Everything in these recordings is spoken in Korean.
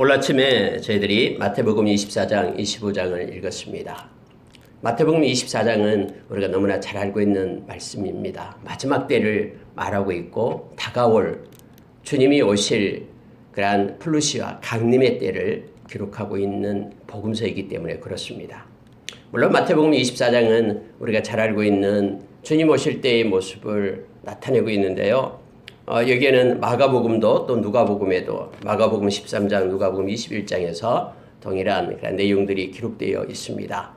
오늘 아침에 저희들이 마태복음 24장, 25장을 읽었습니다. 마태복음 24장은 우리가 너무나 잘 알고 있는 말씀입니다. 마지막 때를 말하고 있고 다가올 주님이 오실 그러한 플루시와 강림의 때를 기록하고 있는 복음서이기 때문에 그렇습니다. 물론 마태복음 24장은 우리가 잘 알고 있는 주님 오실 때의 모습을 나타내고 있는데요. 여기에는 마가복음도 또 누가복음에도 마가복음 13장, 누가복음 21장에서 동일한 그런 내용들이 기록되어 있습니다.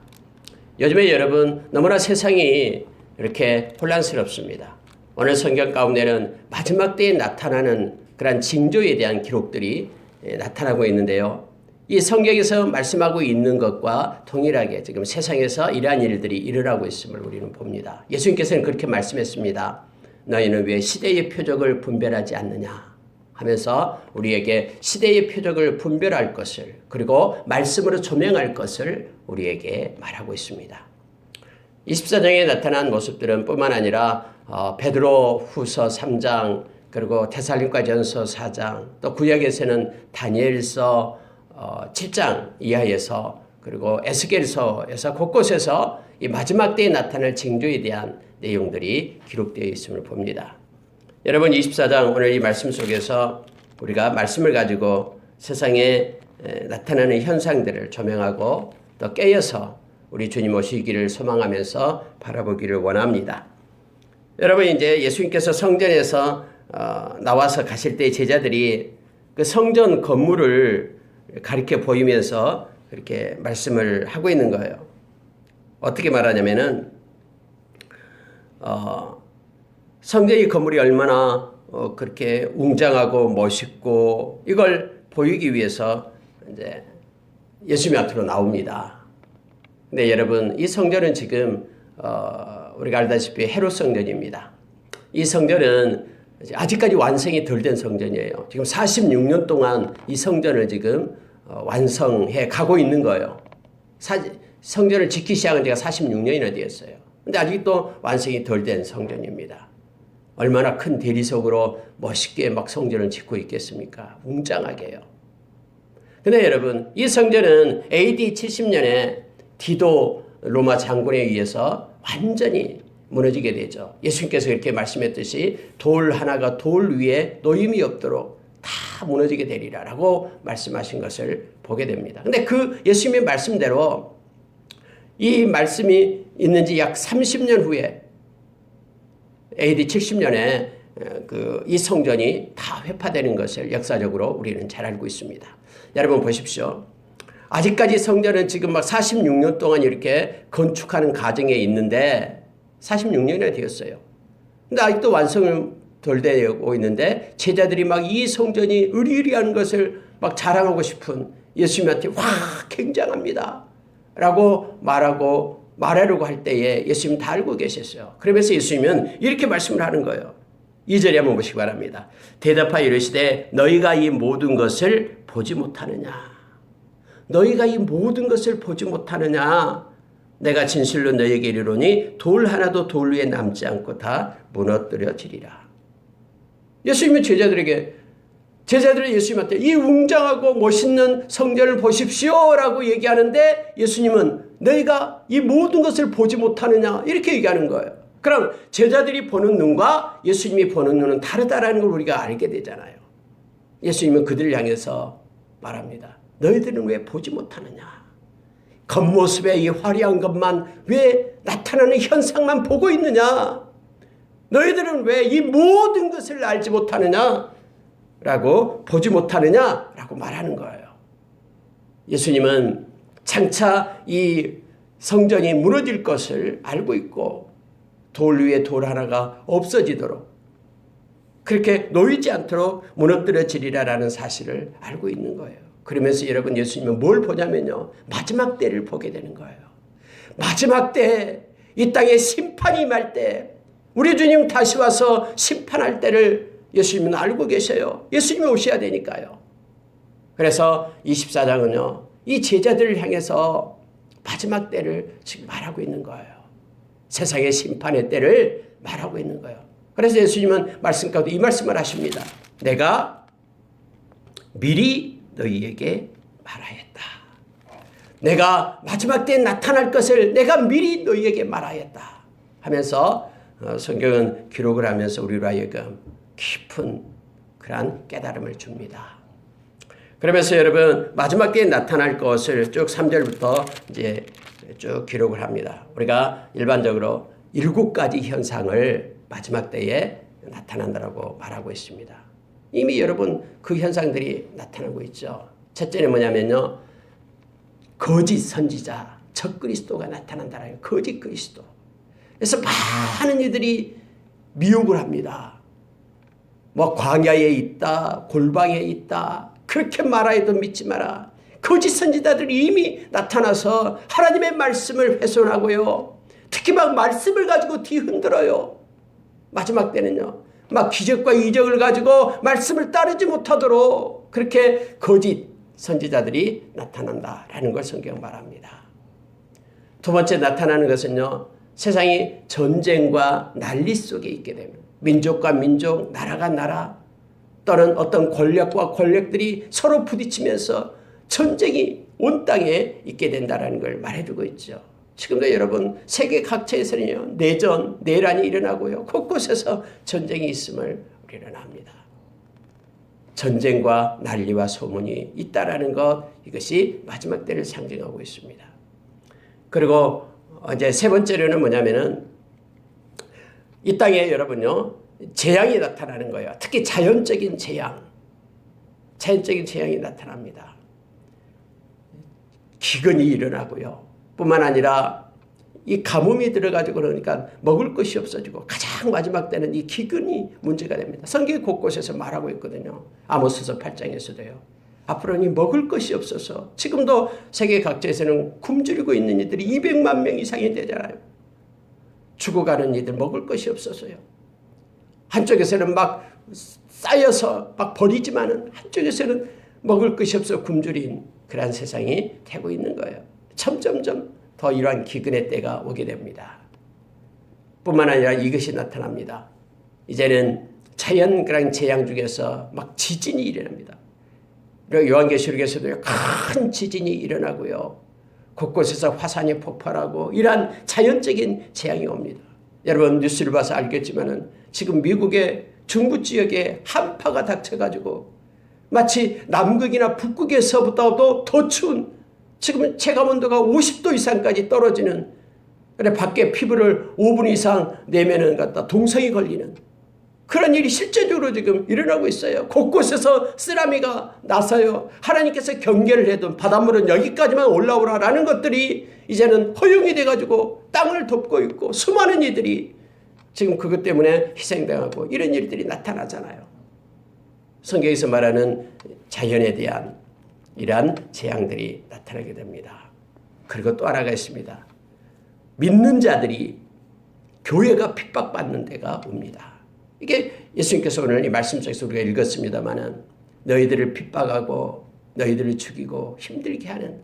요즘에 여러분 너무나 세상이 이렇게 혼란스럽습니다. 오늘 성경 가운데는 마지막 때에 나타나는 그런 징조에 대한 기록들이 나타나고 있는데요. 이 성경에서 말씀하고 있는 것과 동일하게 지금 세상에서 이러한 일들이 일어나고 있음을 우리는 봅니다. 예수님께서는 그렇게 말씀했습니다. 너희는 왜 시대의 표적을 분별하지 않느냐 하면서 우리에게 시대의 표적을 분별할 것을 그리고 말씀으로 조명할 것을 우리에게 말하고 있습니다. 24장에 나타난 모습들은 뿐만 아니라 베드로 후서 3장 그리고 데살로니가전서 4장 또 구약에서는 다니엘서 7장 이하에서 그리고 에스겔서에서 곳곳에서 이 마지막 때에 나타날 징조에 대한 내용들이 기록되어 있음을 봅니다. 여러분 24장 오늘 이 말씀 속에서 우리가 말씀을 가지고 세상에 나타나는 현상들을 조명하고 또 깨어서 우리 주님 오시기를 소망하면서 바라보기를 원합니다. 여러분 이제 예수님께서 성전에서 나와서 가실 때 제자들이 그 성전 건물을 가리켜 보이면서 그렇게 말씀을 하고 있는 거예요. 어떻게 말하냐면은 성전의 건물이 얼마나 그렇게 웅장하고 멋있고 이걸 보이기 위해서 이제 예수님 앞으로 나옵니다. 근데 여러분 이 성전은 지금 우리가 알다시피 헤롯 성전입니다. 이 성전은 아직까지 완성이 덜 된 성전이에요. 지금 46년 동안 이 성전을 지금 완성해 가고 있는 거예요. 성전을 짓기 시작한 지가 46년이나 되었어요. 근데 아직도 완성이 덜 된 성전입니다. 얼마나 큰 대리석으로 멋있게 막 성전을 짓고 있겠습니까? 웅장하게요. 근데 여러분, 이 성전은 AD 70년에 디도 로마 장군에 의해서 완전히 무너지게 되죠. 예수님께서 이렇게 말씀했듯이 돌 하나가 돌 위에 놓임이 없도록 다 무너지게 되리라 라고 말씀하신 것을 보게 됩니다. 근데 그 예수님의 말씀대로 이 말씀이 있는지 약 30년 후에 AD 70년에 이 성전이 다 회파되는 것을 역사적으로 우리는 잘 알고 있습니다. 여러분 보십시오. 아직까지 성전은 지금 막 46년 동안 이렇게 건축하는 과정에 있는데 46년이나 되었어요. 근데 아직도 완성을 덜 되고 있는데 제자들이 막 이 성전이 으리으리한 것을 막 자랑하고 싶은 예수님한테 와 굉장합니다 라고 말하려고 할 때에 예수님 다 알고 계셨어요. 그러면서 예수님은 이렇게 말씀을 하는 거예요. 2절에 한번 보시기 바랍니다. 대답하여 이르시되 너희가 이 모든 것을 보지 못하느냐. 너희가 이 모든 것을 보지 못하느냐. 내가 진실로 너희에게 이르노니 돌 하나도 돌 위에 남지 않고 다 무너뜨려지리라. 예수님은 제자들이 예수님한테 이 웅장하고 멋있는 성전을 보십시오 라고 얘기하는데 예수님은 너희가 이 모든 것을 보지 못하느냐 이렇게 얘기하는 거예요. 그럼 제자들이 보는 눈과 예수님이 보는 눈은 다르다라는 걸 우리가 알게 되잖아요. 예수님은 그들을 향해서 말합니다. 너희들은 왜 보지 못하느냐. 겉모습의 이 화려한 것만 왜 나타나는 현상만 보고 있느냐. 너희들은 왜 이 모든 것을 알지 못하느냐 라고 보지 못하느냐 라고 말하는 거예요. 예수님은 장차 이 성전이 무너질 것을 알고 있고 돌 위에 돌 하나가 없어지도록 그렇게 놓이지 않도록 무너뜨려지리라라는 사실을 알고 있는 거예요. 그러면서 여러분 예수님은 뭘 보냐면요. 마지막 때를 보게 되는 거예요. 마지막 때 이 땅에 심판이 임할 때 우리 주님 다시 와서 심판할 때를 예수님은 알고 계셔요. 예수님이 오셔야 되니까요. 그래서 24장은요. 이 제자들을 향해서 마지막 때를 지금 말하고 있는 거예요. 세상의 심판의 때를 말하고 있는 거예요. 그래서 예수님은 말씀 가운데 이 말씀을 하십니다. 내가 미리 너희에게 말하였다. 내가 마지막 때에 나타날 것을 내가 미리 너희에게 말하였다 하면서 성경은 기록을 하면서 우리로 하여금 깊은 그러한 깨달음을 줍니다. 그러면서 여러분 마지막 때에 나타날 것을 쭉 3절부터 이제 쭉 기록을 합니다. 우리가 일반적으로 7가지 현상을 마지막 때에 나타난다라고 말하고 있습니다. 이미 여러분 그 현상들이 나타나고 있죠. 첫째는 뭐냐면요. 거짓 선지자, 적그리스도가 나타난다라요. 거짓 그리스도. 그래서 많은 이들이 미혹을 합니다. 뭐 광야에 있다, 골방에 있다. 그렇게 말하여도 믿지 마라. 거짓 선지자들이 이미 나타나서 하나님의 말씀을 훼손하고요. 특히 막 말씀을 가지고 뒤흔들어요. 마지막 때는요. 막 기적과 이적을 가지고 말씀을 따르지 못하도록 그렇게 거짓 선지자들이 나타난다라는 걸 성경 말합니다. 두 번째 나타나는 것은요. 세상이 전쟁과 난리 속에 있게 됩니다. 민족과 민족, 나라가 나라 또는 어떤 권력과 권력들이 서로 부딪히면서 전쟁이 온 땅에 있게 된다는 걸 말해주고 있죠. 지금도 여러분 세계 각처에서는요. 내전, 내란이 일어나고요. 곳곳에서 전쟁이 있음을 우리는 압니다. 전쟁과 난리와 소문이 있다라는 것 이것이 마지막 때를 상징하고 있습니다. 그리고 이제 세 번째로는 뭐냐면은 이 땅에 여러분요. 재앙이 나타나는 거예요. 특히 자연적인 재앙. 자연적인 재앙이 나타납니다. 기근이 일어나고요. 뿐만 아니라 이 가뭄이 들어가지고 그러니까 먹을 것이 없어지고 가장 마지막 때는 이 기근이 문제가 됩니다. 성경 곳곳에서 말하고 있거든요. 아모스서 8장에서도요. 앞으로는 먹을 것이 없어서 지금도 세계 각지에서는 굶주리고 있는 이들이 200만 명 이상이 되잖아요. 죽어가는 이들 먹을 것이 없어서요. 한쪽에서는 막 쌓여서 막 버리지만은 한쪽에서는 먹을 것이 없어 굶주린 그런 세상이 되고 있는 거예요. 점점점 더 이러한 기근의 때가 오게 됩니다. 뿐만 아니라 이것이 나타납니다. 이제는 자연 그런 재앙 중에서 막 지진이 일어납니다. 요한계시록에서도 큰 지진이 일어나고요. 곳곳에서 화산이 폭발하고 이러한 자연적인 재앙이 옵니다. 여러분 뉴스를 봐서 알겠지만은 지금 미국의 중부 지역에 한파가 닥쳐가지고 마치 남극이나 북극에서보다도 더 추운 지금 체감온도가 50도 이상까지 떨어지는 그래 밖에 피부를 5분 이상 내면은 갖다 동상이 걸리는 그런 일이 실제적으로 지금 일어나고 있어요. 곳곳에서 쓰나미가 나서요. 하나님께서 경계를 해둔 바닷물은 여기까지만 올라오라라는 것들이 이제는 허용이 돼가지고 땅을 덮고 있고 수많은 이들이 지금 그것 때문에 희생당하고 이런 일들이 나타나잖아요. 성경에서 말하는 자연에 대한 이러한 재앙들이 나타나게 됩니다. 그리고 또 하나가 있습니다. 믿는 자들이 교회가 핍박받는 데가 옵니다. 이게 예수님께서 오늘 이 말씀 속에서 우리가 읽었습니다마는 너희들을 핍박하고 너희들을 죽이고 힘들게 하는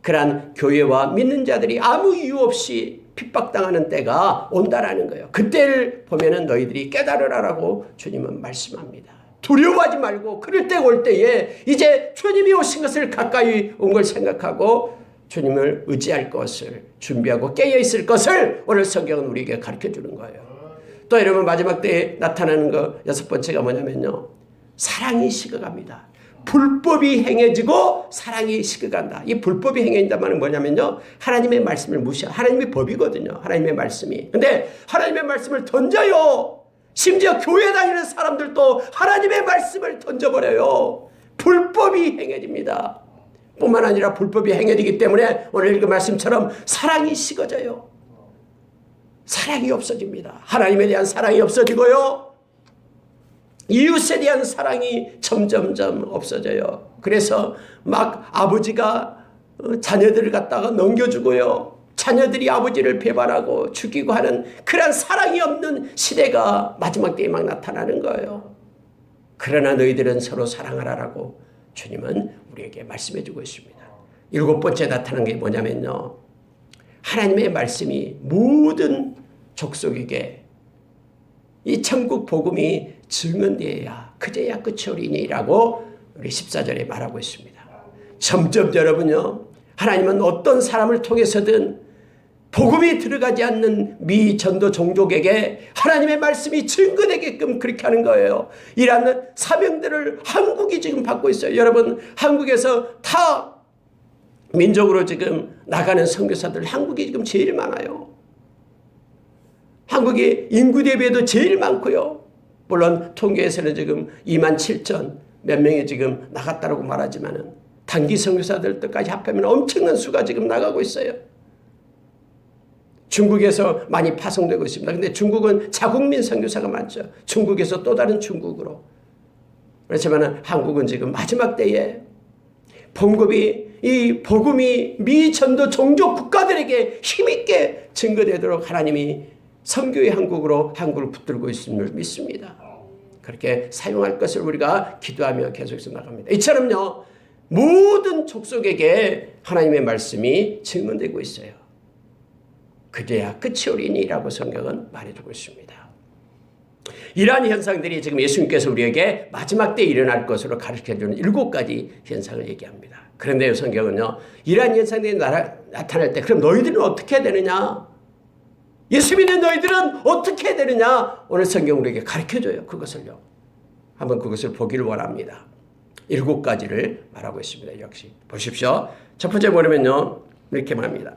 그러한 교회와 믿는 자들이 아무 이유 없이 핍박당하는 때가 온다라는 거예요. 그때를 보면은 너희들이 깨달으라라고 주님은 말씀합니다. 두려워하지 말고 그럴 때 올 때에 이제 주님이 오신 것을 가까이 온 걸 생각하고 주님을 의지할 것을 준비하고 깨어있을 것을 오늘 성경은 우리에게 가르쳐주는 거예요. 또 여러분 마지막 때에 나타나는 거 여섯 번째가 뭐냐면요. 사랑이 식어갑니다. 불법이 행해지고 사랑이 식어간다. 이 불법이 행해진다는 말은 뭐냐면요. 하나님의 말씀을 무시하고 하나님의 법이거든요. 하나님의 말씀이. 근데 하나님의 말씀을 던져요. 심지어 교회 다니는 사람들도 하나님의 말씀을 던져버려요. 불법이 행해집니다. 뿐만 아니라 불법이 행해지기 때문에 오늘 읽은 말씀처럼 사랑이 식어져요. 사랑이 없어집니다. 하나님에 대한 사랑이 없어지고요. 이웃에 대한 사랑이 점점점 없어져요. 그래서 막 아버지가 자녀들을 갖다가 넘겨주고요. 자녀들이 아버지를 배반하고 죽이고 하는 그런 사랑이 없는 시대가 마지막 때에 막 나타나는 거예요. 그러나 너희들은 서로 사랑하라라고 주님은 우리에게 말씀해 주고 있습니다. 일곱 번째 나타난 게 뭐냐면요. 하나님의 말씀이 모든 족속에게 이 천국 복음이 증언되어야 그제야 끝이 오리니라고 우리 14절에 말하고 있습니다. 점점 여러분요, 하나님은 어떤 사람을 통해서든 복음이 들어가지 않는 미전도 종족에게 하나님의 말씀이 증거되게끔 그렇게 하는 거예요. 이라는 사명들을 한국이 지금 받고 있어요. 여러분, 한국에서 타 민족으로 지금 나가는 선교사들 한국이 지금 제일 많아요. 한국이 인구 대비해도 제일 많고요. 물론 통계에서는 지금 2만 7천 몇 명이 지금 나갔다고 말하지만은 단기 선교사들까지 합하면 엄청난 수가 지금 나가고 있어요. 중국에서 많이 파송되고 있습니다. 그런데 중국은 자국민 선교사가 많죠. 중국에서 또 다른 중국으로. 그렇지만 한국은 지금 마지막 때에 이 복음이 미전도 종족 국가들에게 힘있게 증거되도록 하나님이 선교의 한국으로 한국을 붙들고 있음을 믿습니다. 그렇게 사용할 것을 우리가 기도하며 계속해서 나갑니다. 이처럼요, 모든 족속에게 하나님의 말씀이 증언되고 있어요. 그래야 끝이 오리니라고 성경은 말해주고 있습니다. 이러한 현상들이 지금 예수님께서 우리에게 마지막 때에 일어날 것으로 가르쳐주는 7가지 현상을 얘기합니다. 그런데 성경은요, 이러한 현상들이 나타날 때 그럼 너희들은 어떻게 해야 되느냐? 예수 믿는 너희들은 어떻게 해야 되느냐? 오늘 성경 우리에게 가르쳐줘요. 그것을요. 한번 그것을 보기를 원합니다. 7가지를 말하고 있습니다. 역시 보십시오. 첫 번째 보면요, 이렇게 말합니다.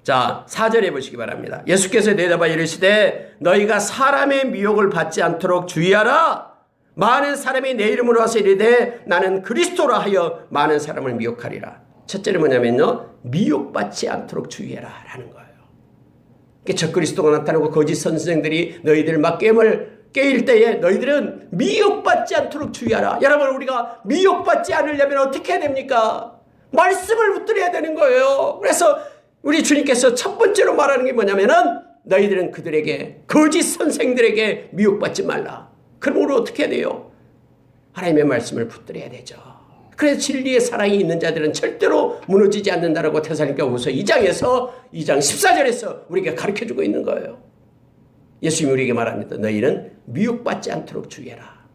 자, 4절에 보시기 바랍니다. 예수께서 대답하여 이르시되 너희가 사람의 미혹을 받지 않도록 주의하라. 많은 사람이 내 이름으로 와서 이르되 나는 그리스도라 하여 많은 사람을 미혹하리라. 첫째는 뭐냐면요, 미혹받지 않도록 주의해라 라는 거예요. 적그리스도가 나타나고 거짓 선생들이 너희들 막 깨일 때에 너희들은 미혹받지 않도록 주의하라. 여러분, 우리가 미혹받지 않으려면 어떻게 해야 됩니까? 말씀을 붙들어야 되는 거예요. 그래서 우리 주님께서 첫 번째로 말하는 게 뭐냐면은 너희들은 그들에게, 거짓 선생들에게 미혹받지 말라. 그럼 우리 어떻게 해야 돼요? 하나님의 말씀을 붙들어야 되죠. 그래서 진리의 사랑이 있는 자들은 절대로 무너지지 않는다라고 데살로니가후서 2장 14절에서 우리에게 가르쳐주고 있는 거예요. 예수님이 우리에게 말합니다. 너희는 미혹받지 않도록 주의해라.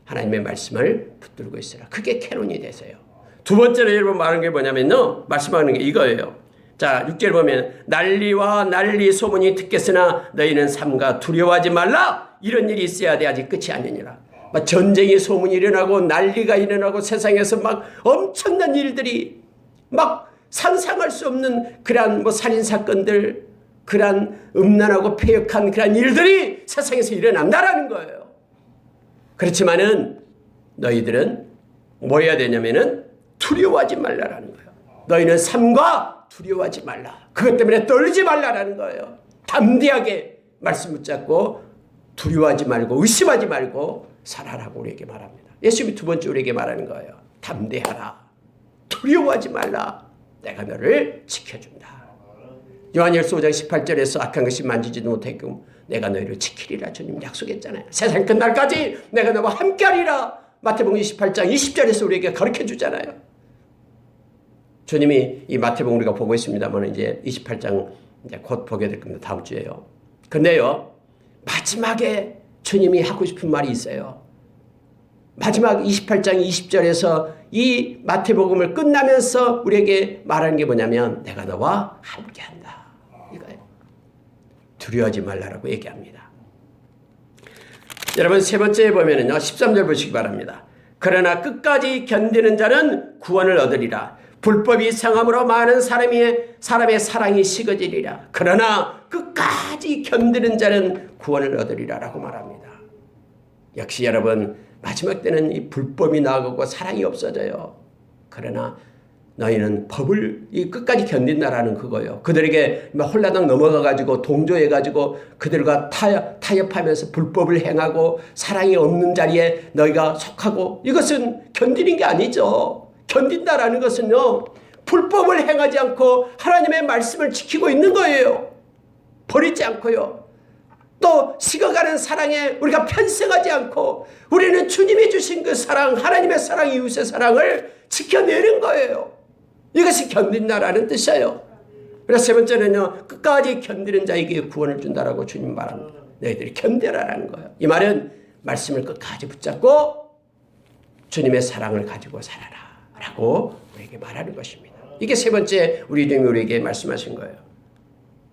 하나님의 말씀을 붙들고 있어라. 그게 캐논이 되세요. 두 번째로 여러분 말하는 게 뭐냐면요, 말씀하는 게 이거예요. 자, 6절 보면 난리와 난리 소문이 듣겠으나 너희는 삼가 두려워하지 말라. 이런 일이 있어야 돼. 아직 끝이 아니니라. 막 전쟁의 소문이 일어나고 난리가 일어나고 세상에서 막 엄청난 일들이 막 상상할 수 없는 그러한 살인사건들, 그러한 음란하고 폐역한 그러한 일들이 세상에서 일어난다라는 거예요. 그렇지만은 너희들은 뭐 해야 되냐면은 두려워하지 말라라는 거예요. 너희는 삼가 두려워하지 말라. 그것 때문에 떨리지 말라라는 거예요. 담대하게 말씀 붙잡고 두려워하지 말고 의심하지 말고 살아라고 우리에게 말합니다. 예수님이 두 번째 우리에게 말하는 거예요. 담대하라. 두려워하지 말라. 내가 너를 지켜준다. 요한일서 5장 18절에서 악한 것이 만지지도 못하게끔 내가 너희를 지키리라 주님 약속했잖아요. 세상 끝날까지 내가 너와 함께하리라. 마태복음 28장 20절에서 우리에게 가르쳐주잖아요. 주님이 이 마태복음 우리가 보고 있습니다만 이제 28장 이제 곧 보게 될 겁니다. 다음 주에요. 근데요, 마지막에 주님이 하고 싶은 말이 있어요. 마지막 28장 20절에서 이 마태복음을 끝나면서 우리에게 말하는 게 뭐냐면 내가 너와 함께한다. 이거예요. 두려워하지 말라라고 얘기합니다. 여러분, 세 번째에 보면은요, 13절 보시기 바랍니다. 그러나 끝까지 견디는 자는 구원을 얻으리라. 불법이 상함으로 많은 사람의 사랑이 식어지리라. 그러나 끝까지 견디는 자는 구원을 얻으리라 라고 말합니다. 역시 여러분, 마지막 때는 이 불법이 나가고 사랑이 없어져요. 그러나 너희는 법을 끝까지 견딘다라는 그거예요. 그들에게 홀라당 넘어가가지고 동조해가지고 그들과 타협하면서 불법을 행하고 사랑이 없는 자리에 너희가 속하고, 이것은 견디는 게 아니죠. 견딘다라는 것은요, 불법을 행하지 않고 하나님의 말씀을 지키고 있는 거예요. 버리지 않고요. 또 식어가는 사랑에 우리가 편승하지 않고 우리는 주님이 주신 그 사랑, 하나님의 사랑, 이웃의 사랑을 지켜내는 거예요. 이것이 견딘다라는 뜻이에요. 그래서 세 번째는요, 끝까지 견디는 자에게 구원을 준다라고 주님 말합니다. 너희들이 견뎌라라는 거예요. 이 말은 말씀을 끝까지 붙잡고 주님의 사랑을 가지고 살아라 라고 우리에게 말하는 것입니다. 이게 세 번째 우리 주님이 우리에게 말씀하신 거예요.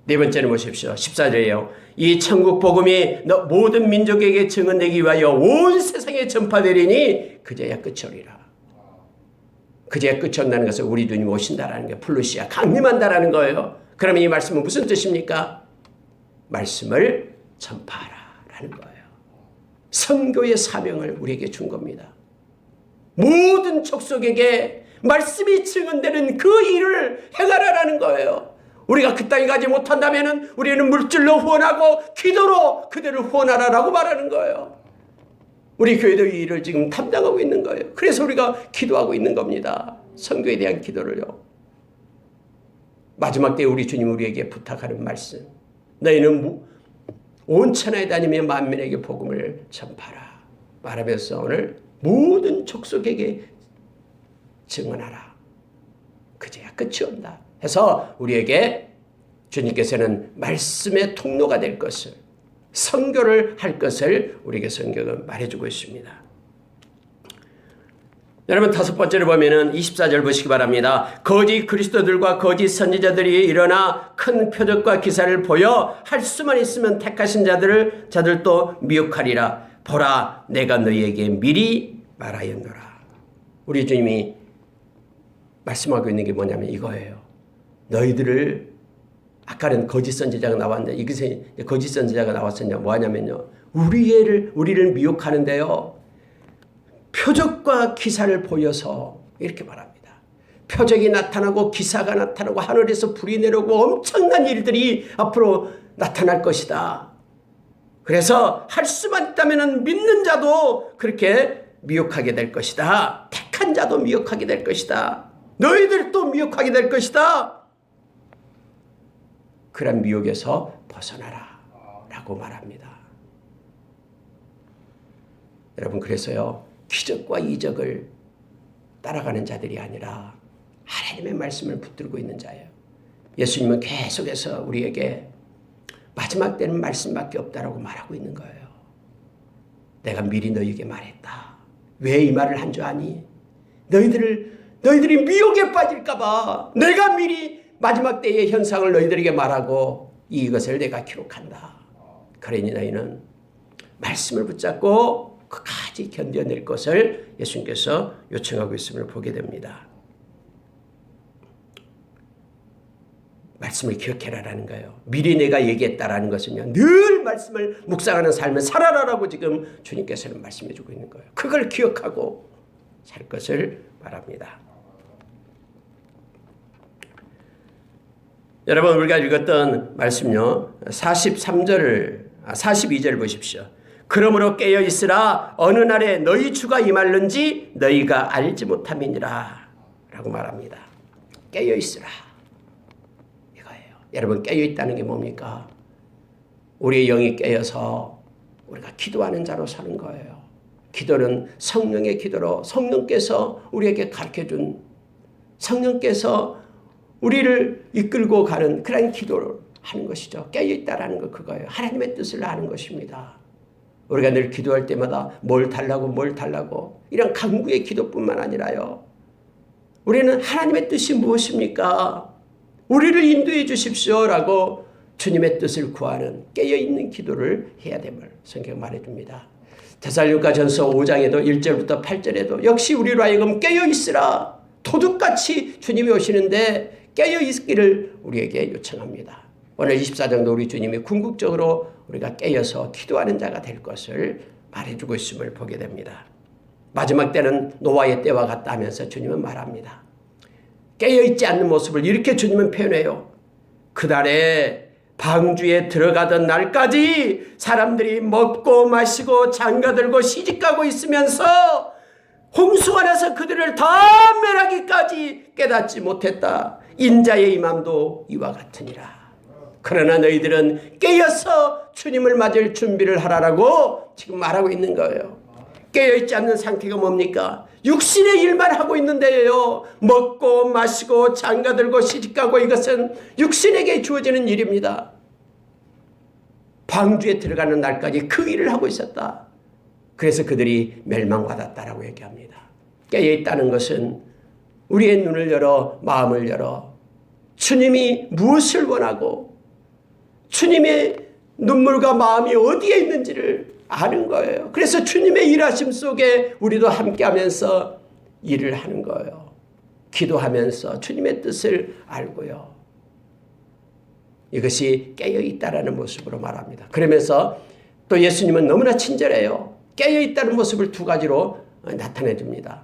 네 번째는 보십시오. 14절이에요. 이 천국 복음이 모든 민족에게 증언되기 위하여 온 세상에 전파되리니 그제야 끝이 오리라. 그제야 끝이 온다는 것은 우리 주님이 오신다라는 게 플루시아 강림한다라는 거예요. 그러면 이 말씀은 무슨 뜻입니까? 말씀을 전파하라라는 거예요. 선교의 사명을 우리에게 준 겁니다. 모든 족속에게 말씀이 증언되는 그 일을 행하라라는 거예요. 우리가 그 땅에 가지 못한다면 우리는 물질로 후원하고 기도로 그들을 후원하라라고 말하는 거예요. 우리 교회도 이 일을 지금 담당하고 있는 거예요. 그래서 우리가 기도하고 있는 겁니다. 선교에 대한 기도를요. 마지막 때에 우리 주님 우리에게 부탁하는 말씀. 너희는 온 천하에 다니며 만민에게 복음을 전파하라. 말하면서 오늘 모든 족속에게 증언하라. 그제야 끝이 온다. 해서 우리에게 주님께서는 말씀의 통로가 될 것을, 선교를 할 것을 우리에게 성경은 말해주고 있습니다. 여러분 다섯 번째로 보면은 24절 보시기 바랍니다. 거짓 그리스도들과 거짓 선지자들이 일어나 큰 표적과 기사를 보여 할 수만 있으면 택하신 자들도 미혹하리라. 보라 내가 너희에게 미리 말하였노라. 우리 주님이 말씀하고 있는 게 뭐냐면 이거예요. 너희들을 아까는 거짓 선지자가 나왔는데 이것에 거짓 선지자가 나왔었냐 뭐 하냐면요. 우리를 미혹하는데요. 표적과 기사를 보여서 이렇게 말합니다. 표적이 나타나고 기사가 나타나고 하늘에서 불이 내려오고 엄청난 일들이 앞으로 나타날 것이다. 그래서 할 수만 있다면 믿는 자도 그렇게 미혹하게 될 것이다. 택한 자도 미혹하게 될 것이다. 너희들도 미혹하게 될 것이다. 그런 미혹에서 벗어나라 라고 말합니다. 여러분 그래서요. 기적과 이적을 따라가는 자들이 아니라 하나님의 말씀을 붙들고 있는 자예요. 예수님은 계속해서 우리에게 마지막 때는 말씀밖에 없다라고 말하고 있는 거예요. 내가 미리 너희에게 말했다. 왜 이 말을 한 줄 아니? 너희들이 미혹에 빠질까 봐 내가 미리 마지막 때의 현상을 너희들에게 말하고 이것을 내가 기록한다. 그러니 너희는 말씀을 붙잡고 끝까지 견뎌낼 것을 예수님께서 요청하고 있음을 보게 됩니다. 말씀을 기억해라라는 거예요. 미리 내가 얘기했다라는 것은요. 늘 말씀을 묵상하는 삶을 살아라라고 지금 주님께서는 말씀해 주고 있는 거예요. 그걸 기억하고 살 것을 바랍니다. 여러분 우리가 읽었던 말씀요. 42절 보십시오. 그러므로 깨어 있으라. 어느 날에 너희 주가 임할는지 너희가 알지 못함이니라 라고 말합니다. 깨어 있으라. 이거예요. 여러분 깨어 있다는 게 뭡니까? 우리의 영이 깨어서 우리가 기도하는 자로 사는 거예요. 기도는 성령의 기도로 성령께서 우리에게 가르쳐준 성령께서 우리를 이끌고 가는 그런 기도를 하는 것이죠. 깨어있다라는 거 그거예요. 하나님의 뜻을 아는 것입니다. 우리가 늘 기도할 때마다 뭘 달라고 이런 간구의 기도뿐만 아니라요. 우리는 하나님의 뜻이 무엇입니까? 우리를 인도해 주십시오라고 주님의 뜻을 구하는 깨어있는 기도를 해야 됨을 성경 말해줍니다. 데살로니가전서 5장에도 1절부터 8절에도 역시 우리로 하여금 깨어있으라. 도둑같이 주님이 오시는데 깨어있기를 우리에게 요청합니다. 오늘 24장도 우리 주님이 궁극적으로 우리가 깨어서 기도하는 자가 될 것을 말해주고 있음을 보게 됩니다. 마지막 때는 노아의 때와 같다 하면서 주님은 말합니다. 깨어있지 않는 모습을 이렇게 주님은 표현해요. 그날에 방주에 들어가던 날까지 사람들이 먹고 마시고 장가들고 시집가고 있으면서 홍수 안에서 그들을 다 멸하기까지 깨닫지 못했다. 인자의 임함도 이와 같으니라. 그러나 너희들은 깨어서 주님을 맞을 준비를 하라라고 지금 말하고 있는 거예요. 깨어있지 않는 상태가 뭡니까? 육신의 일만 하고 있는데요. 먹고 마시고 장가들고 시집가고 이것은 육신에게 주어지는 일입니다. 방주에 들어가는 날까지 그 일을 하고 있었다. 그래서 그들이 멸망받았다라고 얘기합니다. 깨어있다는 것은 우리의 눈을 열어 마음을 열어 주님이 무엇을 원하고 주님의 눈물과 마음이 어디에 있는지를 아는 거예요. 그래서 주님의 일하심 속에 우리도 함께하면서 일을 하는 거예요. 기도하면서 주님의 뜻을 알고요. 이것이 깨어있다라는 모습으로 말합니다. 그러면서 또 예수님은 너무나 친절해요. 깨어있다는 모습을 두 가지로 나타내 줍니다.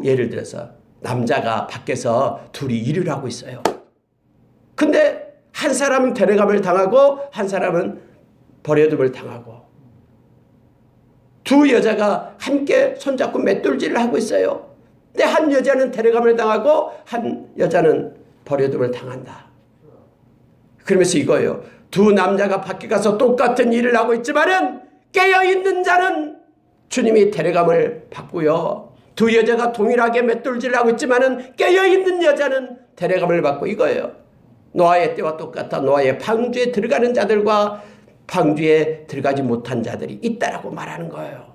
예를 들어서 남자가 밖에서 둘이 일을 하고 있어요. 근데 한 사람은 데려감을 당하고 한 사람은 버려둠을 당하고 두 여자가 함께 손잡고 맷돌질을 하고 있어요. 근데 한 여자는 데려감을 당하고 한 여자는 버려둠을 당한다. 그러면서 이거예요. 두 남자가 밖에 가서 똑같은 일을 하고 있지만은 깨어있는 자는 주님이 데려감을 받고요. 두 여자가 동일하게 맷돌질을 하고 있지만은 깨어있는 여자는 데려감을 받고 이거예요. 노아의 때와 똑같아 노아의 방주에 들어가는 자들과 방주에 들어가지 못한 자들이 있다라고 말하는 거예요.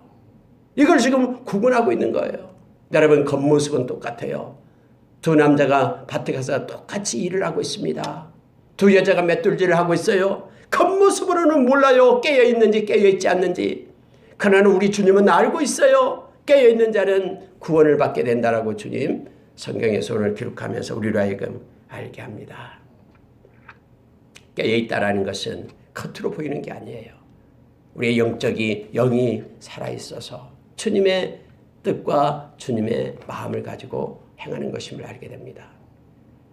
이걸 지금 구분하고 있는 거예요. 여러분 겉모습은 똑같아요. 두 남자가 밭에 가서 똑같이 일을 하고 있습니다. 두 여자가 맷돌질을 하고 있어요. 겉모습으로는 몰라요. 깨어있는지 깨어있지 않는지. 그러나 우리 주님은 알고 있어요. 깨어있는 자는 구원을 받게 된다라고 주님 성경에서 오늘 기록하면서 우리로 하여금 알게 합니다. 깨어있다라는 것은 겉으로 보이는 게 아니에요. 우리의 영이 살아있어서 주님의 뜻과 주님의 마음을 가지고 행하는 것임을 알게 됩니다.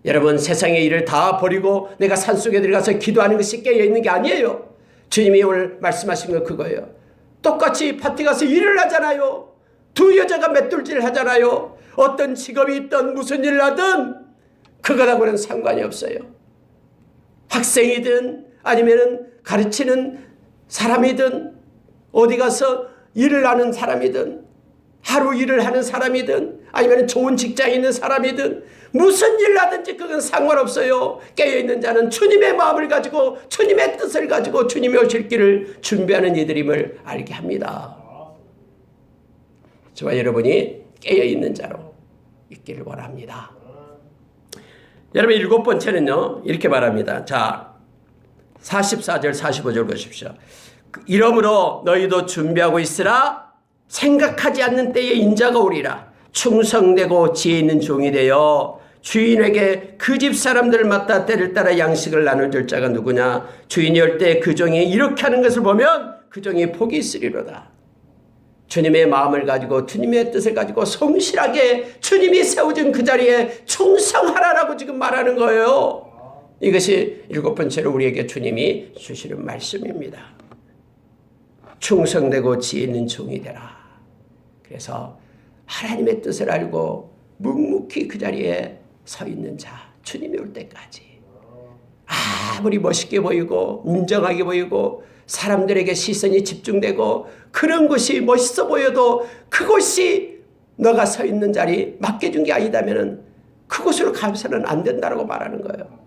여러분 세상의 일을 다 버리고 내가 산속에 들어가서 기도하는 것이 깨어있는 게 아니에요. 주님이 오늘 말씀하신 건 그거예요. 똑같이 밭에 가서 일을 하잖아요. 두 여자가 맷돌질을 하잖아요. 어떤 직업이 있든 무슨 일을 하든 그거하고는 상관이 없어요. 학생이든 아니면은 가르치는 사람이든 어디 가서 일을 하는 사람이든 하루 일을 하는 사람이든 아니면 좋은 직장에 있는 사람이든 무슨 일을 하든지 그건 상관없어요. 깨어있는 자는 주님의 마음을 가지고 주님의 뜻을 가지고 주님이 오실 길을 준비하는 이들임을 알게 합니다. 저와 여러분이 깨어있는 자로 있기를 원합니다. 여러분 7번째는요 이렇게 말합니다. 자 44절 45절 보십시오. 이러므로 너희도 준비하고 있으라. 생각하지 않는 때에 인자가 오리라. 충성되고 지혜 있는 종이 되어 주인에게 그 집 사람들을 맡아 때를 따라 양식을 나눠줄 자가 누구냐. 주인이 올 때 그 종이 이렇게 하는 것을 보면 그 종이 복이 있으리로다. 주님의 마음을 가지고 주님의 뜻을 가지고 성실하게 주님이 세워준 그 자리에 충성하라라고 지금 말하는 거예요. 이것이 7번째로 우리에게 주님이 주시는 말씀입니다. 충성되고 지혜 있는 종이 되라. 그래서 하나님의 뜻을 알고 묵묵히 그 자리에 서 있는 자, 주님이 올 때까지 아무리 멋있게 보이고 운정하게 보이고 사람들에게 시선이 집중되고 그런 것이 멋있어 보여도 그것이 너가 서 있는 자리 맡겨준 게 아니다면 그곳으로 가서는 안 된다고 말하는 거예요.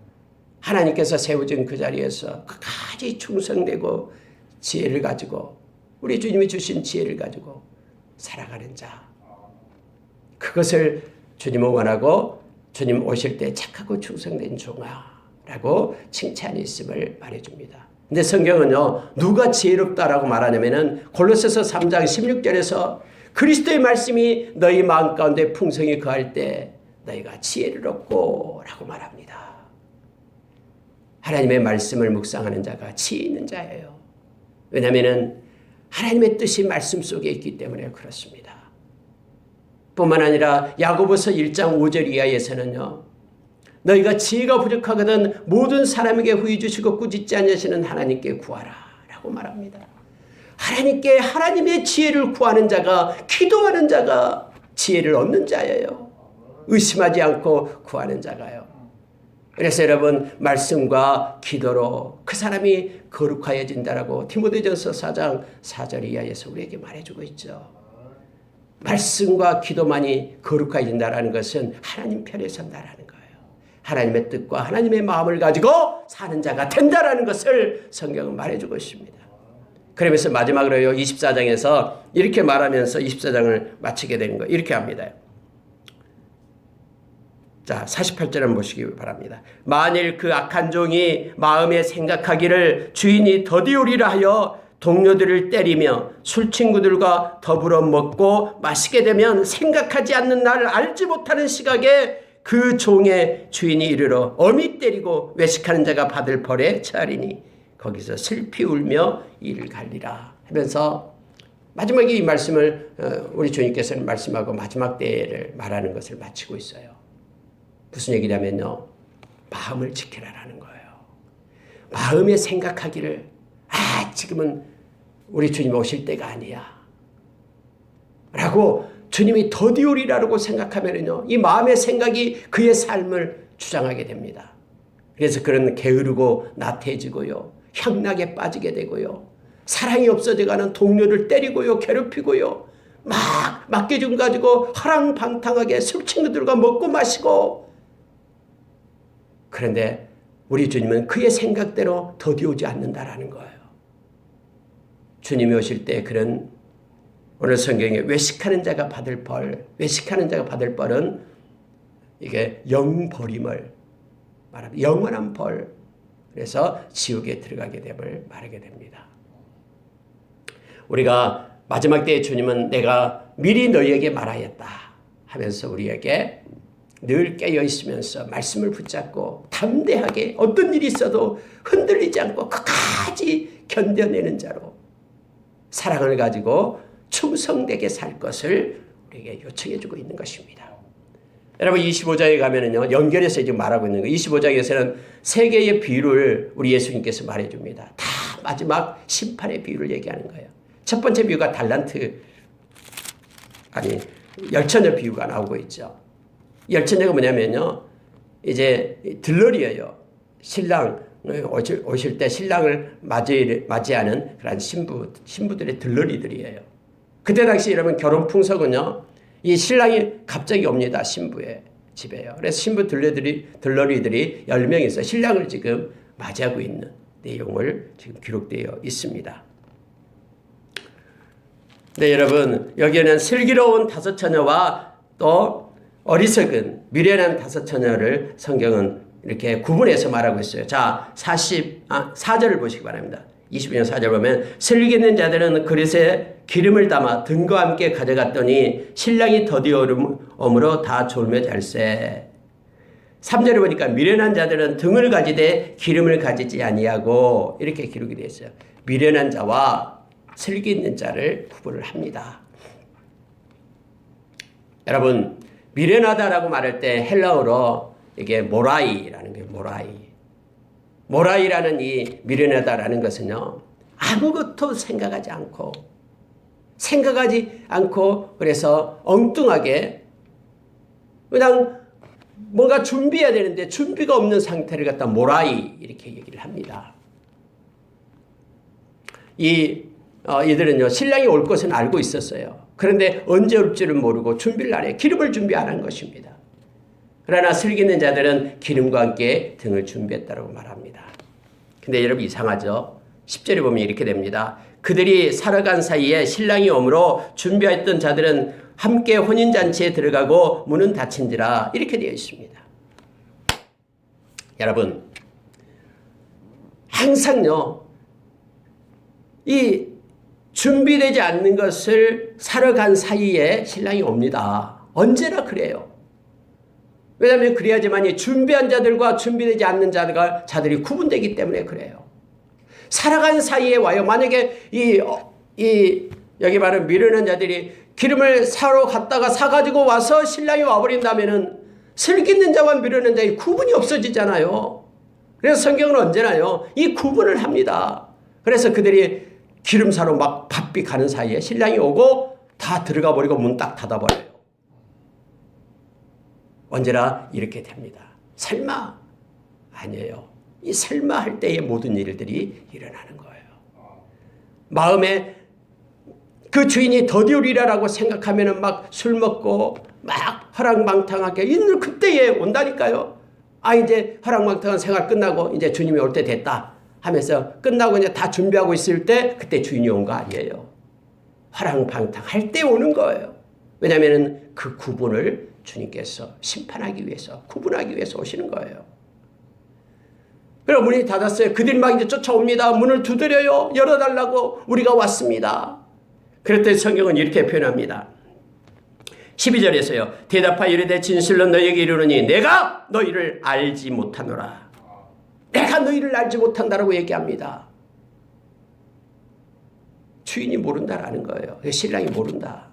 하나님께서 세워준 그 자리에서 끝까지 충성되고 지혜를 가지고 우리 주님이 주신 지혜를 가지고 살아가는 자, 그것을 주님은 원하고 주님 오실 때 착하고 충성된 종아라고 칭찬이 있음을 말해줍니다. 근데 성경은요 누가 지혜롭다라고 말하냐면은 골로새서 3장 16절에서 그리스도의 말씀이 너희 마음 가운데 풍성히 거할 때 너희가 지혜를 얻고 라고 말합니다. 하나님의 말씀을 묵상하는 자가 지혜 있는 자예요. 왜냐하면 하나님의 뜻이 말씀 속에 있기 때문에 그렇습니다. 뿐만 아니라 야고보서 1장 5절 이하에서는요. 너희가 지혜가 부족하거든 모든 사람에게 후히 주시고 꾸짖지 않으시는 하나님께 구하라 라고 말합니다. 하나님께 하나님의 지혜를 구하는 자가 기도하는 자가 지혜를 얻는 자예요. 의심하지 않고 구하는 자가요. 그래서 여러분 말씀과 기도로 그 사람이 거룩하여진다라고 디모데전서 4장 4절 이하에서 우리에게 말해주고 있죠. 말씀과 기도만이 거룩해진다라는 것은 하나님 편에 선다라는 거예요. 하나님의 뜻과 하나님의 마음을 가지고 사는 자가 된다라는 것을 성경은 말해주고 있습니다. 그러면서 마지막으로요 24장에서 이렇게 말하면서 24장을 마치게 되는 거예요. 이렇게 합니다. 자, 48절 한번 보시기 바랍니다. 만일 그 악한 종이 마음에 생각하기를 주인이 더디오리라 하여 동료들을 때리며 술친구들과 더불어 먹고 마시게 되면 생각하지 않는 날 알지 못하는 시각에 그 종의 주인이 이르러 엄히 때리고 외식하는 자가 받을 벌에 처하리니 거기서 슬피 울며 이를 갈리라 하면서 마지막에 이 말씀을 우리 주님께서는 말씀하고 마지막 때를 말하는 것을 마치고 있어요. 무슨 얘기냐면요. 마음을 지키라라는 거예요. 마음에 생각하기를 지금은 우리 주님 오실 때가 아니야 라고 주님이 더디오리라고 생각하면요. 이 마음의 생각이 그의 삶을 주장하게 됩니다. 그래서 그런 게으르고 나태해지고요. 향락에 빠지게 되고요. 사랑이 없어져가는 동료를 때리고요. 괴롭히고요. 막 맡겨준 가지고 허랑방탕하게 술 친구들과 먹고 마시고. 그런데 우리 주님은 그의 생각대로 더디오지 않는다라는 거예요. 주님이 오실 때 그런 오늘 성경에 외식하는 자가 받을 벌, 외식하는 자가 받을 벌은 이게 영벌임을 말합니다. 영원한 벌. 그래서 지옥에 들어가게 됨을 말하게 됩니다. 우리가 마지막 때에 주님은 내가 미리 너희에게 말하였다 하면서 우리에게 늘 깨어 있으면서 말씀을 붙잡고 담대하게 어떤 일이 있어도 흔들리지 않고 끝까지 견뎌내는 자로 사랑을 가지고 충성되게 살 것을 우리에게 요청해 주고 있는 것입니다. 여러분 25장에 가면은요. 연결해서 지금 말하고 있는 거예요. 25장에서는 세 개의 비유를 우리 예수님께서 말해 줍니다. 다 마지막 심판의 비유를 얘기하는 거예요. 첫 번째 비유가 열처녀 비유가 나오고 있죠. 열처녀가 뭐냐면요. 이제 들러리예요. 신랑 오실 때 신랑을 맞이하는 그런 신부들의 들러리들이에요. 그때 당시 여러분 결혼 풍속은요. 이 신랑이 갑자기 옵니다. 신부의 집에요. 그래서 신부 들러리들이 10명이서 신랑을 지금 맞이하고 있는 내용을 지금 기록되어 있습니다. 네, 여러분 여기에는 슬기로운 5 처녀와 또 어리석은 미련한 5 처녀를 성경은 이렇게 구분해서 말하고 있어요. 자, 4절을 보시기 바랍니다. 22년 4절 보면 슬기 있는 자들은 그릇에 기름을 담아 등과 함께 가져갔더니 신랑이 더디오므로 다 졸며 잘세. 3절에 보니까 미련한 자들은 등을 가지되 기름을 가지지 아니하고 이렇게 기록이 되어 있어요. 미련한 자와 슬기 있는 자를 구분을 합니다. 여러분 미련하다라고 말할 때 헬라어로 이게 모라이라는 게 모라이라는 이 미련하다라는 것은요. 아무것도 생각하지 않고 그래서 엉뚱하게 그냥 뭔가 준비해야 되는데 준비가 없는 상태를 갖다 모라이 이렇게 얘기를 합니다. 이들은요. 신랑이 올 것은 알고 있었어요. 그런데 언제 올지를 모르고 준비를 안 해요. 기름을 준비 안 한 것입니다. 그러나 슬기 있는 자들은 기름과 함께 등을 준비했다고 말합니다. 근데 여러분 이상하죠? 10절에 보면 이렇게 됩니다. 그들이 살아간 사이에 신랑이 오므로 준비했던 자들은 함께 혼인잔치에 들어가고 문은 닫힌지라 이렇게 되어 있습니다. 여러분 항상요. 이 준비되지 않는 것을 사러 간 사이에 신랑이 옵니다. 언제나 그래요. 왜냐하면 그래야지만 준비한 자들과 준비되지 않는 자들이 구분되기 때문에 그래요. 살아간 사이에 와요. 만약에 여기 말하는 미련한 자들이 기름을 사러 갔다가 사가지고 와서 신랑이 와버린다면은 슬기 있는 자와 미련한 자의 구분이 없어지잖아요. 그래서 성경은 언제나요. 이 구분을 합니다. 그래서 그들이 기름 사러 막 바삐 가는 사이에 신랑이 오고 다 들어가 버리고 문 딱 닫아버려요. 언제나 이렇게 됩니다. 설마 아니에요. 이 설마 할 때의 모든 일들이 일어나는 거예요. 마음에 그 주인이 더디오리라라고 생각하면은 막 술 먹고 막 허랑방탕하게 있는 그때에 온다니까요. 이제 허랑방탕한 생활 끝나고 이제 주님이 올 때 됐다 하면서 끝나고 이제 다 준비하고 있을 때 그때 주인이 온 거 아니에요. 허랑방탕 할 때 오는 거예요. 왜냐하면 그 구분을 주님께서 심판하기 위해서, 구분하기 위해서 오시는 거예요. 그럼 문이 닫았어요. 그들이 막 이제 쫓아옵니다. 문을 두드려요. 열어달라고 우리가 왔습니다. 그랬더니 성경은 이렇게 표현합니다. 12절에서요. 대답하여 이르되 진실로 너희에게 이르노니 내가 너희를 알지 못하노라. 내가 너희를 알지 못한다라고 얘기합니다. 주인이 모른다라는 거예요. 신랑이 모른다.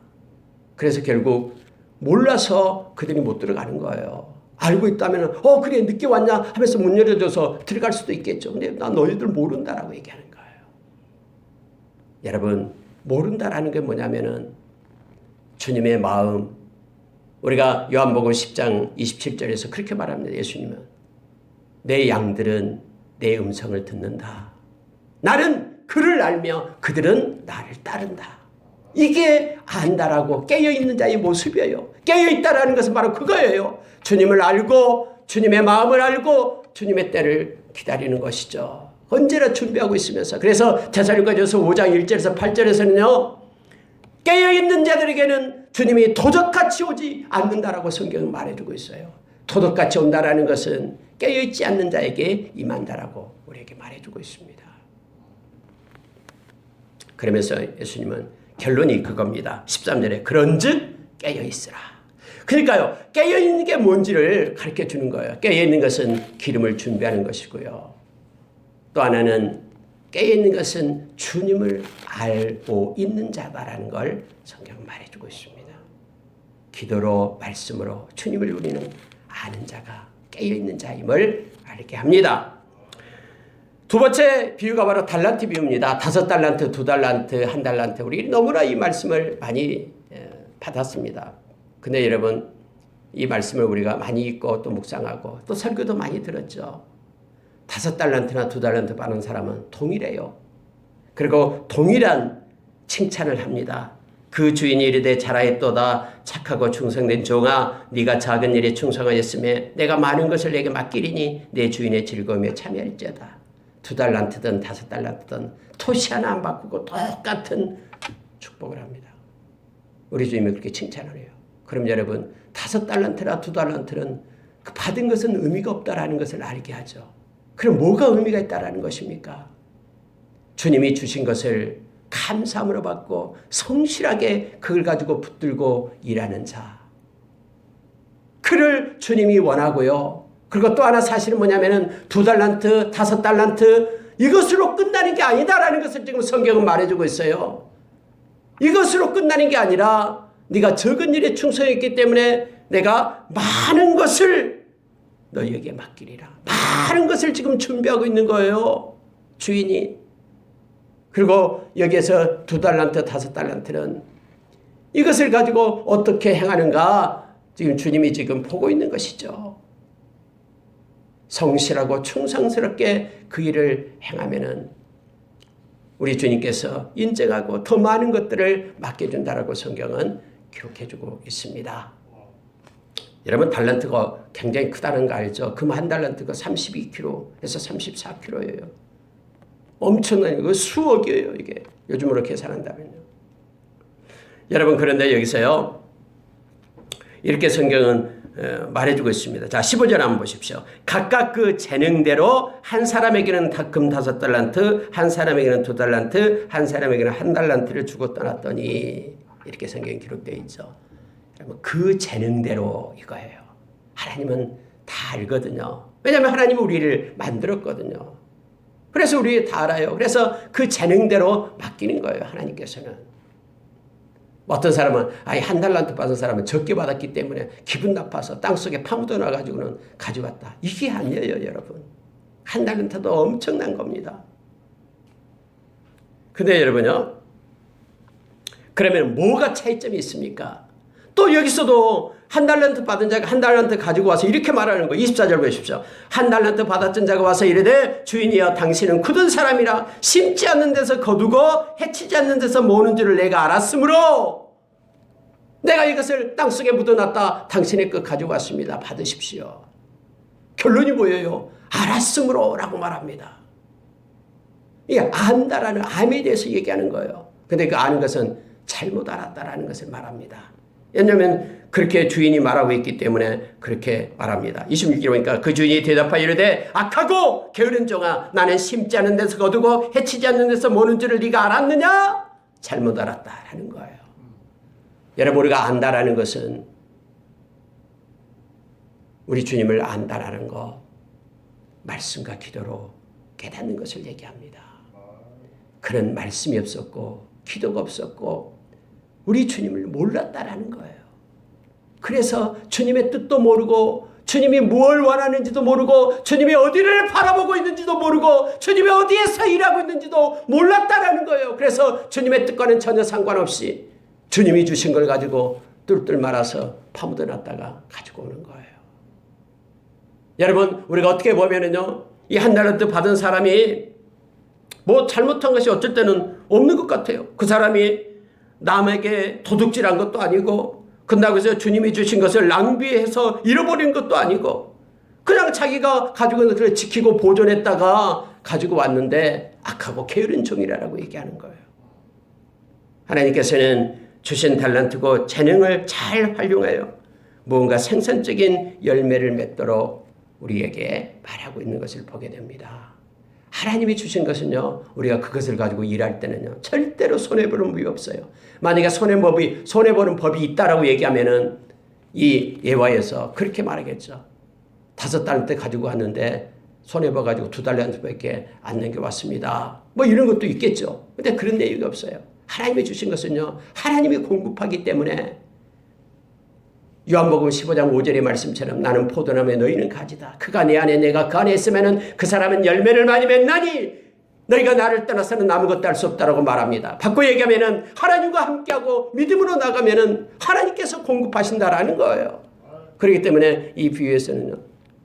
그래서 결국 몰라서 그들이 못 들어가는 거예요. 알고 있다면 그래 늦게 왔냐 하면서 문 열어줘서 들어갈 수도 있겠죠. 근데 나 너희들 모른다라고 얘기하는 거예요. 여러분 모른다라는 게 뭐냐면은 주님의 마음, 우리가 요한복음 10장 27절에서 그렇게 말합니다. 예수님은 내 양들은 내 음성을 듣는다. 나는 그를 알며 그들은 나를 따른다. 이게 안다라고 깨어있는 자의 모습이에요. 깨어있다라는 것은 바로 그거예요. 주님을 알고 주님의 마음을 알고 주님의 때를 기다리는 것이죠. 언제나 준비하고 있으면서. 그래서 데살로니가전서 5장 1절에서 8절에서는요. 깨어있는 자들에게는 주님이 도적같이 오지 않는다라고 성경은 말해주고 있어요. 도적같이 온다라는 것은 깨어있지 않는 자에게 임한다라고 우리에게 말해주고 있습니다. 그러면서 예수님은 결론이 그겁니다. 13절에 그런즉 깨어있으라. 그러니까요. 깨어있는 게 뭔지를 가르쳐주는 거예요. 깨어있는 것은 기름을 준비하는 것이고요. 또 하나는 깨어있는 것은 주님을 알고 있는 자다라는 걸 성경은 말해주고 있습니다. 기도로 말씀으로 주님을 우리는 아는 자가 깨어있는 자임을 알게 합니다. 두 번째 비유가 바로 달란트 비유입니다. 5달란트, 2달란트, 1달란트. 우리 너무나 이 말씀을 많이 받았습니다. 근데 여러분 이 말씀을 우리가 많이 읽고 또 묵상하고 또 설교도 많이 들었죠. 5달란트나 2달란트 받는 사람은 동일해요. 그리고 동일한 칭찬을 합니다. 그 주인이 이르되 잘하였도다 착하고 충성된 종아 네가 작은 일에 충성하였으며 내가 많은 것을 내게 맡기리니 내 주인의 즐거움에 참여할지어다. 2달란트든 5달란트든 토시 하나 안 바꾸고 똑같은 축복을 합니다. 우리 주님이 그렇게 칭찬을 해요. 그럼 여러분 5달란트나 2달란트는 그 받은 것은 의미가 없다라는 것을 알게 하죠. 그럼 뭐가 의미가 있다라는 것입니까? 주님이 주신 것을 감사함으로 받고 성실하게 그걸 가지고 붙들고 일하는 자. 그를 주님이 원하고요. 그리고 또 하나 사실은 뭐냐면은 2달란트, 5달란트 이것으로 끝나는 게 아니다라는 것을 지금 성경은 말해주고 있어요. 이것으로 끝나는 게 아니라 네가 적은 일에 충성했기 때문에 내가 많은 것을 너희에게 맡기리라. 많은 것을 지금 준비하고 있는 거예요. 주인이. 그리고 여기에서 2달란트, 5달란트는 이것을 가지고 어떻게 행하는가 지금 주님이 지금 보고 있는 것이죠. 성실하고 충성스럽게 그 일을 행하면은 우리 주님께서 인정하고 더 많은 것들을 맡겨준다라고 성경은 기록해주고 있습니다. 여러분 달란트가 굉장히 크다는 거 알죠? 금 1달란트가 32kg에서 34kg예요. 엄청난 거 수억이에요. 이게 요즘으로 계산한다면요. 여러분 그런데 여기서요. 이렇게 성경은 말해주고 있습니다. 자 15절 한번 보십시오. 각각 그 재능대로 한 사람에게는 금 5달란트, 한 사람에게는 2달란트, 한 사람에게는 1달란트를 주고 떠났더니 이렇게 성경에 기록되어 있죠. 여러분 그 재능대로 이거예요. 하나님은 다 알거든요. 왜냐하면 하나님은 우리를 만들었거든요. 그래서 우리 다 알아요. 그래서 그 재능대로 맡기는 거예요. 하나님께서는. 어떤 사람은 1달란트 받은 사람은 적게 받았기 때문에 기분 나빠서 땅속에 파묻어 놔가지고는 가져갔다. 이게 아니에요, 여러분. 1달란트도 엄청난 겁니다. 근데 여러분요. 그러면 뭐가 차이점이 있습니까? 또 여기서도 1달란트 받은 자가 1달란트 가지고 와서 이렇게 말하는 거예요. 24절 보십시오. 1달란트 받았던 자가 와서 이르되 주인이여 당신은 굳은 사람이라 심지 않는 데서 거두고 해치지 않는 데서 모으는 줄을 내가 알았으므로 내가 이것을 땅속에 묻어놨다. 당신의 것 가지고 왔습니다. 받으십시오. 결론이 뭐예요? 알았으므로 라고 말합니다. 이게 안다라는 암에 대해서 얘기하는 거예요. 근데 그 아는 것은 잘못 알았다라는 것을 말합니다. 왜냐하면 그렇게 주인이 말하고 있기 때문에 그렇게 말합니다. 26절에 보니까 그 주인이 대답하여 이르되 악하고 게으른 종아 나는 심지 않은 데서 거두고 해치지 않는 데서 모는 줄을 네가 알았느냐? 잘못 알았다라는 거예요. 여러분 우리가 안다라는 것은 우리 주님을 안다라는 거 말씀과 기도로 깨닫는 것을 얘기합니다. 그런 말씀이 없었고 기도가 없었고 우리 주님을 몰랐다라는 거예요. 그래서 주님의 뜻도 모르고 주님이 뭘 원하는지도 모르고 주님이 어디를 바라보고 있는지도 모르고 주님이 어디에서 일하고 있는지도 몰랐다라는 거예요. 그래서 주님의 뜻과는 전혀 상관없이 주님이 주신 걸 가지고 뚫뚫 말아서 파묻어 놨다가 가지고 오는 거예요. 여러분 우리가 어떻게 보면은요 이 한 달란트 받은 사람이 뭐 잘못한 것이 어쩔 때는 없는 것 같아요. 그 사람이 남에게 도둑질한 것도 아니고 끝나고 해서 주님이 주신 것을 낭비해서 잃어버린 것도 아니고 그냥 자기가 가지고 있는 것을 지키고 보존했다가 가지고 왔는데 악하고 게으른 종이라고 얘기하는 거예요. 하나님께서는 주신 달란트고 재능을 잘 활용하여 무언가 생산적인 열매를 맺도록 우리에게 말하고 있는 것을 보게 됩니다. 하나님이 주신 것은요 우리가 그것을 가지고 일할 때는요 절대로 손해보는 법이 없어요. 만약에 손해보는 법이 있다라고 얘기하면은 이 예화에서 그렇게 말하겠죠. 5달란트 가지고 왔는데 손해봐가지고 2달란트밖에 안 남겨왔습니다. 뭐 이런 것도 있겠죠. 근데 그런 내용이 없어요. 하나님이 주신 것은요 하나님이 공급하기 때문에 요한복음 15장 5절의 말씀처럼 나는 포도나무에 너희는 가지다. 그가 내 안에 내가 그 안에 있으면 그 사람은 열매를 많이 맺나니 너희가 나를 떠나서는 아무것도 할 수 없다라고 말합니다. 바꿔 얘기하면은 하나님과 함께하고 믿음으로 나가면은 하나님께서 공급하신다라는 거예요. 그렇기 때문에 이 비유에서는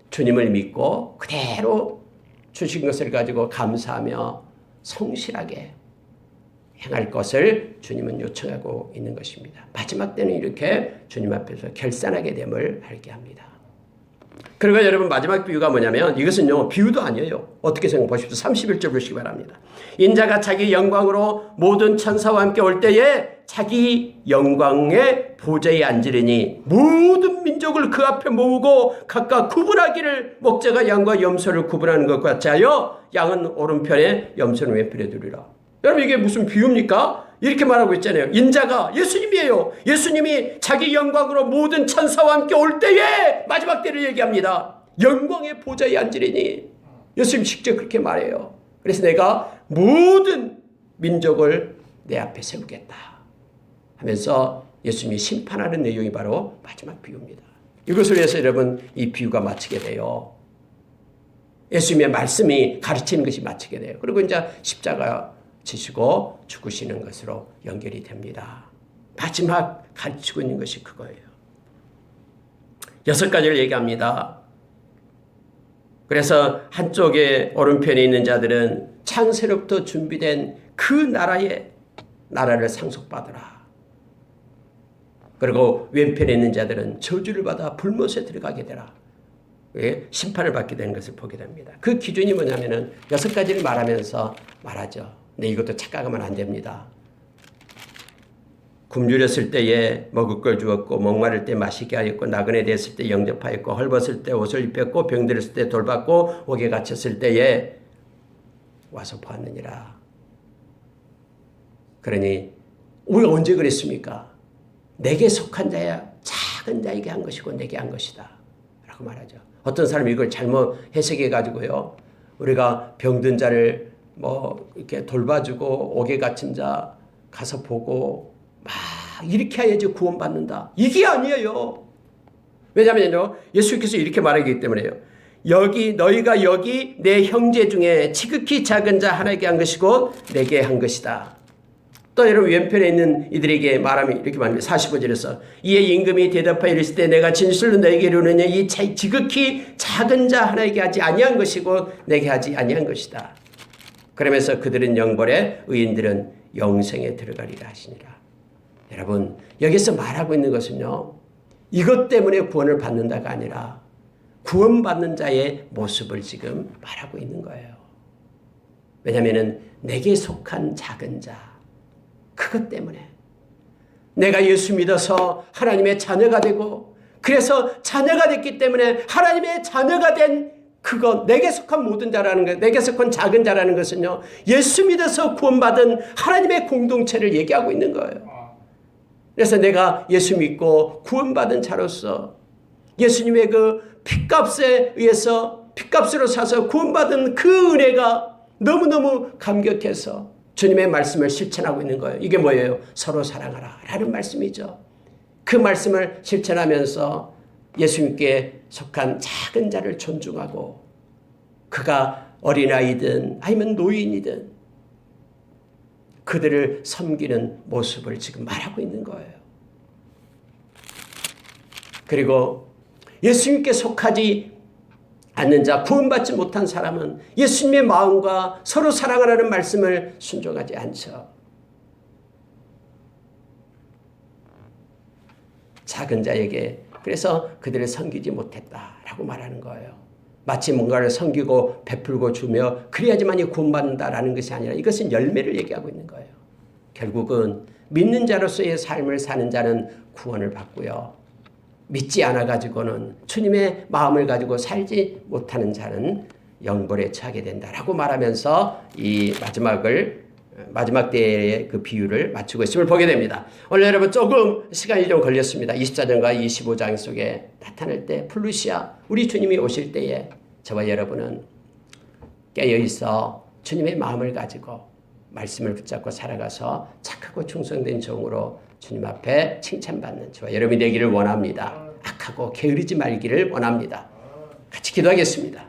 주님을 믿고 그대로 주신 것을 가지고 감사하며 성실하게 행할 것을 주님은 요청하고 있는 것입니다. 마지막 때는 이렇게 주님 앞에서 결산하게 됨을 알게 합니다. 그리고 여러분 마지막 비유가 뭐냐면 이것은요 비유도 아니에요. 어떻게 생각해 보십시오. 31절 보시기 바랍니다. 인자가 자기 영광으로 모든 천사와 함께 올 때에 자기 영광의 보좌에 앉으리니 모든 민족을 그 앞에 모으고 각각 구분하기를 목자가 양과 염소를 구분하는 것과 같이 하여 양은 오른편에 염소는 왼편에 두리라. 여러분 이게 무슨 비유입니까? 이렇게 말하고 있잖아요. 인자가 예수님이에요. 예수님이 자기 영광으로 모든 천사와 함께 올 때에 마지막 때를 얘기합니다. 영광의 보좌에 앉으리니 예수님 직접 그렇게 말해요. 그래서 내가 모든 민족을 내 앞에 세우겠다 하면서 예수님이 심판하는 내용이 바로 마지막 비유입니다. 이것을 위해서 여러분 이 비유가 마치게 돼요. 예수님의 말씀이 가르치는 것이 마치게 돼요. 그리고 이제 십자가 지시고 죽으시는 것으로 연결이 됩니다. 마지막 가르치고 있는 것이 그거예요. 6가지를 얘기합니다. 그래서 한쪽에 오른편에 있는 자들은 창세로부터 준비된 그 나라를 상속받으라. 그리고 왼편에 있는 자들은 저주를 받아 불못에 들어가게 되라. 심판을 받게 되는 것을 보게 됩니다. 그 기준이 뭐냐면은 6가지를 말하면서 말하죠. 근데 이것도 착각하면 안 됩니다. 굶주렸을 때에 먹을 걸 주었고 목마를 때 마시게 하였고 나그네 됐을 때 영접하였고 헐벗을 때 옷을 입혔고 병들었을 때 돌봤고 옥에 갇혔을 때에 와서 보았느니라. 그러니 우리가 언제 그랬습니까? 내게 속한 자야 작은 자에게 한 것이고 내게 한 것이다 라고 말하죠. 어떤 사람이 이걸 잘못 해석해 가지고요 우리가 병든 자를 뭐 이렇게 돌봐주고 옥에 갇힌 자 가서 보고 막 이렇게 해야지 구원받는다. 이게 아니에요. 왜냐하면요 예수께서 이렇게 말하기 때문에요. 너희가 여기 내 형제 중에 지극히 작은 자 하나에게 한 것이고 내게 한 것이다. 또 여러분 왼편에 있는 이들에게 말하면 이렇게 말합니다. 45절에서 이에 임금이 대답하여 이르실 때 내가 진실로 너에게 이르노니 이 지극히 작은 자 하나에게 하지 아니한 것이고 내게 하지 아니한 것이다. 그러면서 그들은 영벌에 의인들은 영생에 들어가리라 하시니라. 여러분 여기서 말하고 있는 것은요 이것 때문에 구원을 받는다가 아니라 구원받는 자의 모습을 지금 말하고 있는 거예요. 왜냐하면 내게 속한 작은 자 그것 때문에 내가 예수 믿어서 하나님의 자녀가 되고 그래서 자녀가 됐기 때문에 하나님의 자녀가 된 그거 내게 속한 모든 자라는 것, 내게 속한 작은 자라는 것은요, 예수 믿어서 구원받은 하나님의 공동체를 얘기하고 있는 거예요. 그래서 내가 예수 믿고 구원받은 자로서 예수님의 그 핏값에 의해서 핏값으로 사서 구원받은 그 은혜가 너무너무 감격해서 주님의 말씀을 실천하고 있는 거예요. 이게 뭐예요? 서로 사랑하라 라는 말씀이죠. 그 말씀을 실천하면서 예수님께 속한 작은 자를 존중하고 그가 어린아이든 아니면 노인이든 그들을 섬기는 모습을 지금 말하고 있는 거예요. 그리고 예수님께 속하지 않는 자, 구원받지 못한 사람은 예수님의 마음과 서로 사랑하라는 말씀을 순종하지 않죠. 작은 자에게 그래서 그들을 섬기지 못했다라고 말하는 거예요. 마치 뭔가를 섬기고 베풀고 주며 그래야지만이 구원받는다라는 것이 아니라 이것은 열매를 얘기하고 있는 거예요. 결국은 믿는 자로서의 삶을 사는 자는 구원을 받고요. 믿지 않아가지고는 주님의 마음을 가지고 살지 못하는 자는 영벌에 처하게 된다라고 말하면서 이 마지막 때의 그 비유를 맞추고 있음을 보게 됩니다. 오늘 여러분 조금 시간이 좀 걸렸습니다. 24장과 25장 속에 나타날 때 플루시아 우리 주님이 오실 때에 저와 여러분은 깨어있어 주님의 마음을 가지고 말씀을 붙잡고 살아가서 착하고 충성된 종으로 주님 앞에 칭찬받는 저와 여러분이 되기를 원합니다. 악하고 게으르지 말기를 원합니다. 같이 기도하겠습니다.